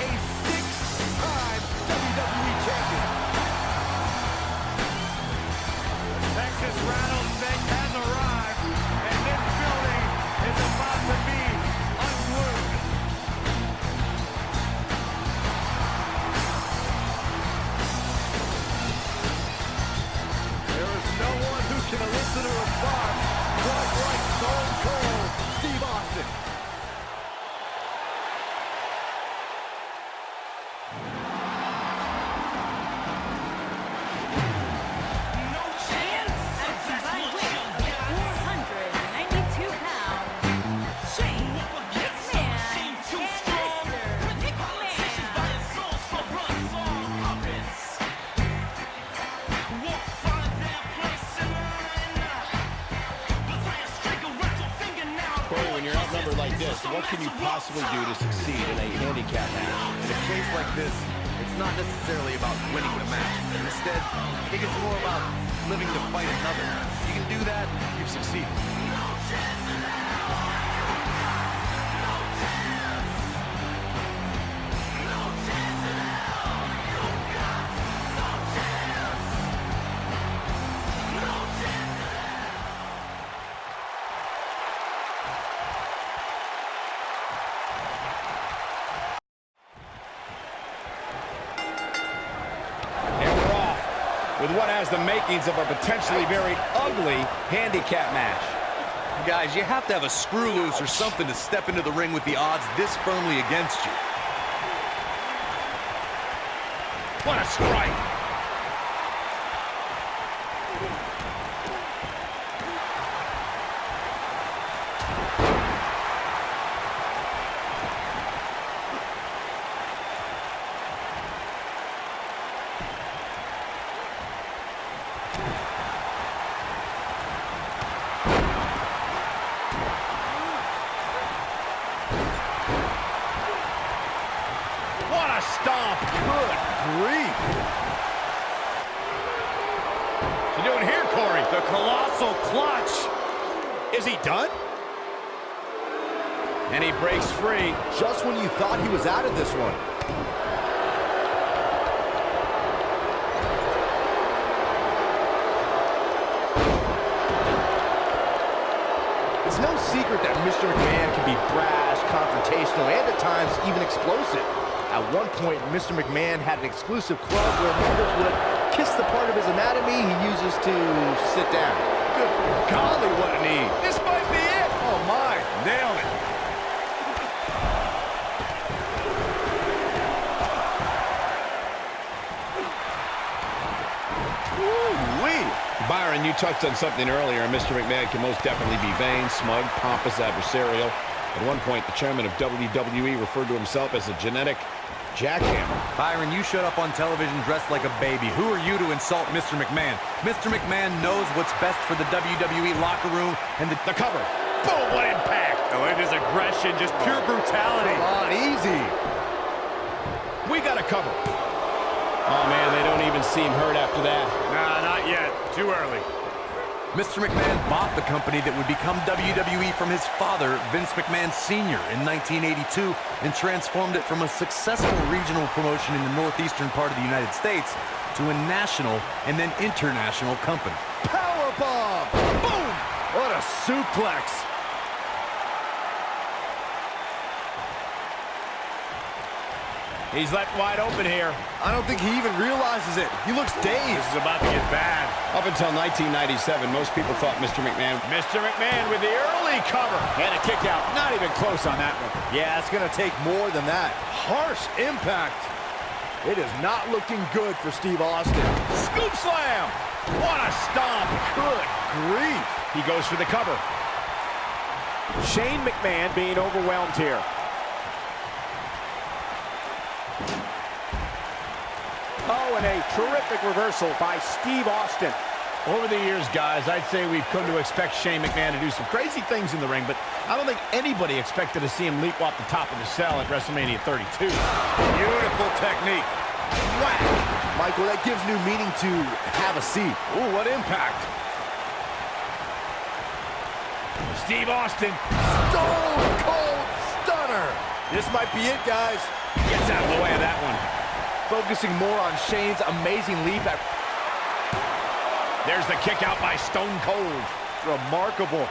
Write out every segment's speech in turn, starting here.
a 6-time WWE champion. Texas Rattlesnake has arrived, and this building is about to be unglued. There is no one who can elicit a response quite like Stone Cold Steve Austin. When you're outnumbered like this, what can you possibly do to succeed in a handicap match? In a case like this, it's not necessarily about winning the match. Instead, I think it's more about living to fight another. If you can do that, you've succeeded. With what has the makings of a potentially very ugly handicap match. Guys, you have to have a screw loose or something to step into the ring with the odds this firmly against you. What a strike! Stomp. Good grief. What's he doing here, Corey? The colossal clutch. Is he done? And he breaks free. Just when you thought he was out of this one. It's no secret that Mr. McMahon can be brash, confrontational, and at times even explosive. At one point, Mr. McMahon had an exclusive club where members would kiss the part of his anatomy he uses to sit down. Good golly, what a knee. This might be it. Oh, my. Nailed it. Woo-wee. Byron, you touched on something earlier. Mr. McMahon can most definitely be vain, smug, pompous, adversarial. At one point, the chairman of WWE referred to himself as a genetic jackhammer. Byron, you showed up on television dressed like a baby. Who are you to insult Mr. McMahon? Mr. McMahon knows what's best for the WWE locker room and the cover. Boom, what impact. Oh, it is aggression, just pure brutality. Come on, easy. We got a cover. Oh, man, they don't even seem hurt after that. Nah, not yet. Too early. Mr. McMahon bought the company that would become WWE from his father, Vince McMahon Sr., in 1982 and transformed it from a successful regional promotion in the northeastern part of the United States to a national and then international company. Powerbomb! Boom! What a suplex! He's left wide open here. I don't think he even realizes it. He looks dazed. This is about to get bad. Up until 1997, most people thought Mr. McMahon with the early cover. And a kick out. Not even close on that one. Yeah, it's going to take more than that. Harsh impact. It is not looking good for Steve Austin. Scoop slam. What a stomp. Good grief. He goes for the cover. Shane McMahon being overwhelmed here. Oh, and a terrific reversal by Steve Austin. Over the years, guys, I'd say we've come to expect Shane McMahon to do some crazy things in the ring, but I don't think anybody expected to see him leap off the top of the cell at WrestleMania 32. Beautiful technique. Whack! Michael, that gives new meaning to have a seat. Ooh, what impact. Steve Austin. Stone Cold Stunner. This might be it, guys. Gets out of the way of that one. Focusing more on Shane's amazing leap at... There's the kick out by Stone Cold. Remarkable.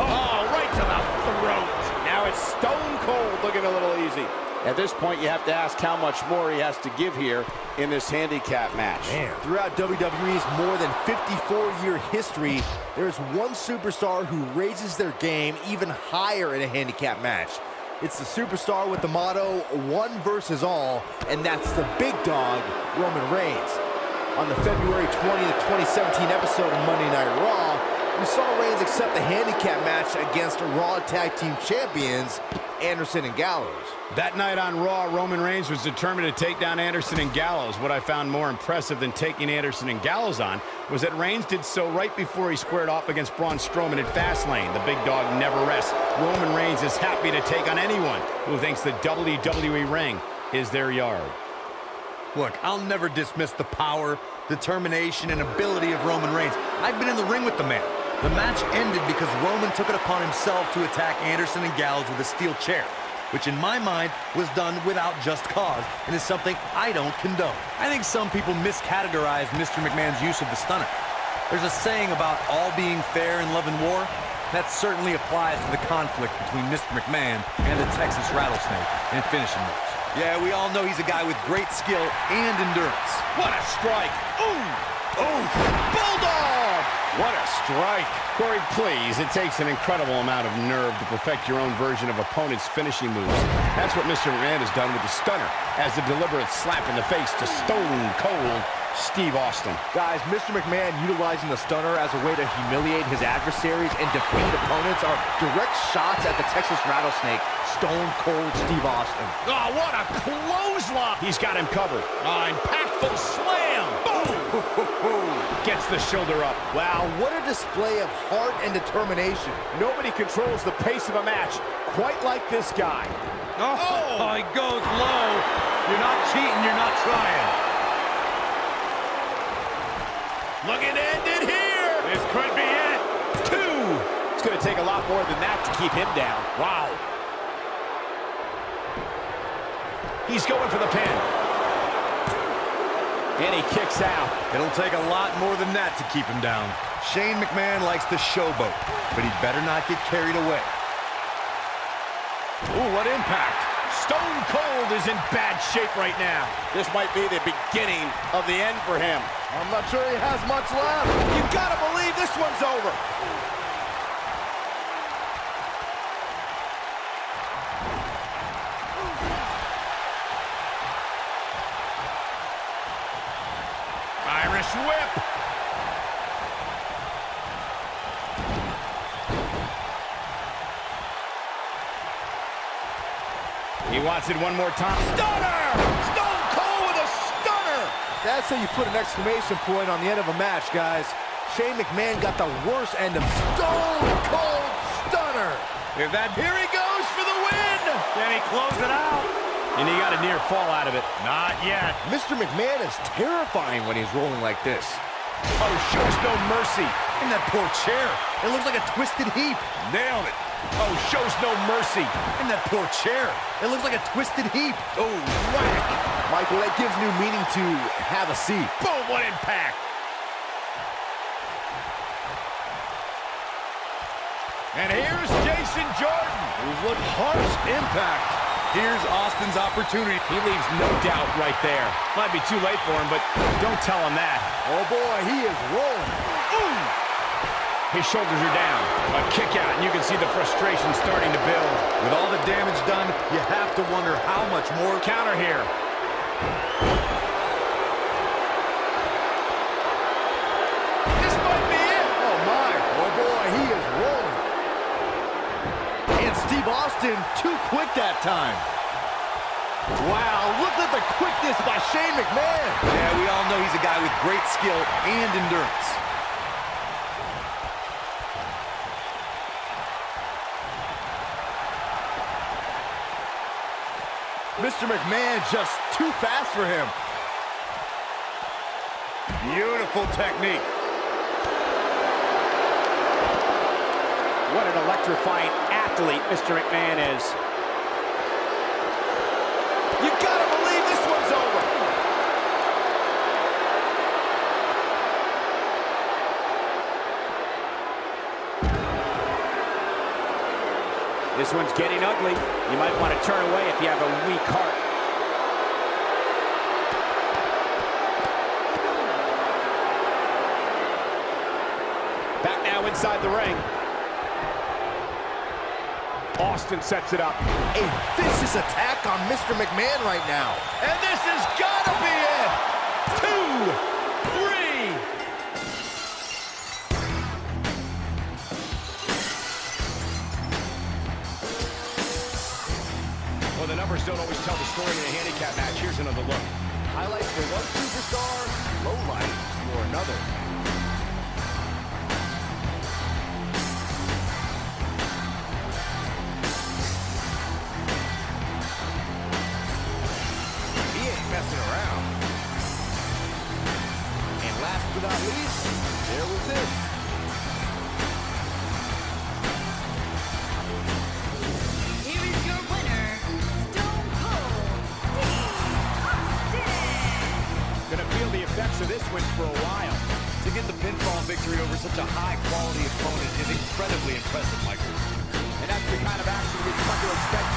Oh, right to the throat. Now it's Stone Cold looking a little easy. At this point, you have to ask how much more he has to give here in this handicap match. Man, throughout WWE's more than 54-year history, there's one superstar who raises their game even higher in a handicap match. It's the superstar with the motto, one versus all, and that's the big dog, Roman Reigns. On the February 20th, 2017 episode of Monday Night Raw, we saw Reigns accept the handicap match against Raw Tag Team Champions, Anderson and Gallows. That night on Raw, Roman Reigns was determined to take down Anderson and Gallows. What I found more impressive than taking Anderson and Gallows on was that Reigns did so right before he squared off against Braun Strowman at Fastlane. The big dog never rests. Roman Reigns is happy to take on anyone who thinks the WWE ring is their yard. Look, I'll never dismiss the power, determination, and ability of Roman Reigns. I've been in the ring with the man. The match ended because Roman took it upon himself to attack Anderson and Gallows with a steel chair, which in my mind was done without just cause and is something I don't condone. I think some people miscategorize Mr. McMahon's use of the stunner. There's a saying about all being fair in love and war. That certainly applies to the conflict between Mr. McMahon and the Texas Rattlesnake and finishing moves. Yeah, we all know he's a guy with great skill and endurance. What a strike! Ooh! Ooh! Bulldog! What a strike! Corey, please, it takes an incredible amount of nerve to perfect your own version of opponent's finishing moves. That's what Mr. McMahon has done with the stunner, as a deliberate slap in the face to Stone Cold Steve Austin. Guys, Mr. McMahon utilizing the stunner as a way to humiliate his adversaries and defeat opponents are direct shots at the Texas Rattlesnake, Stone Cold Steve Austin. Oh, what a clothesline! He's got him covered. Oh, impactful slam! Boom! Gets the shoulder up. Wow, what a display of heart and determination. Nobody controls the pace of a match quite like this guy. Oh, he goes low. You're not cheating, you're not trying. Looking to end it here. This could be it. 2. It's going to take a lot more than that to keep him down. Wow. He's going for the pin. And he kicks out. It'll take a lot more than that to keep him down. Shane McMahon likes to showboat, but he'd better not get carried away. Ooh, what impact. Stone Cold is in bad shape right now. This might be the beginning of the end for him. I'm not sure he has much left. You gotta believe this one's over. Irish whip. He wants it one more time. Stunner! Stone Cold with a stunner! That's how you put an exclamation point on the end of a match, guys. Shane McMahon got the worst end of Stone Cold Stunner. Here he goes for the win! Can he close it out? And he got a near fall out of it. Not yet. Mr. McMahon is terrifying when he's rolling like this. Oh, shows no mercy. And that poor chair. It looks like a twisted heap. Nailed it. Oh, shows no mercy. And that poor chair. It looks like a twisted heap. Oh, whack. Michael, that gives new meaning to have a seat. Boom, what impact. And here's Jason Jordan, who's looked harsh impact. Here's Austin's opportunity. He leaves no doubt right there. Might be too late for him, but don't tell him that. Oh boy, he is rolling. Ooh! His shoulders are down. A kick out, and you can see the frustration starting to build. With all the damage done, you have to wonder how much more. Counter here. This might be it. Oh my, oh boy, he is rolling. And Steve Austin, too quick that time. Wow, look at the quickness by Shane McMahon. Yeah, we all know he's a guy with great skill and endurance. Mr. McMahon just too fast for him. Beautiful technique. What an electrifying athlete Mr. McMahon is. You gotta believe this one's over. This one's getting ugly. You might want to turn away if you have a weak heart. Back now inside the ring. Austin sets it up. A vicious attack on Mr. McMahon right now. And this has gotta be it. 2, 3. Well, the numbers don't always tell the story in a handicap match. Here's another look. Highlights for one superstar, lowlight for another. He ain't messing around. And last but not least, there was this. Here is your winner, Stone Cold Steve Austin. Gonna feel the effects of this win for a while. To get the pinfall victory over such a high-quality opponent is incredibly impressive, Michael. And that's the kind of action we've come to expect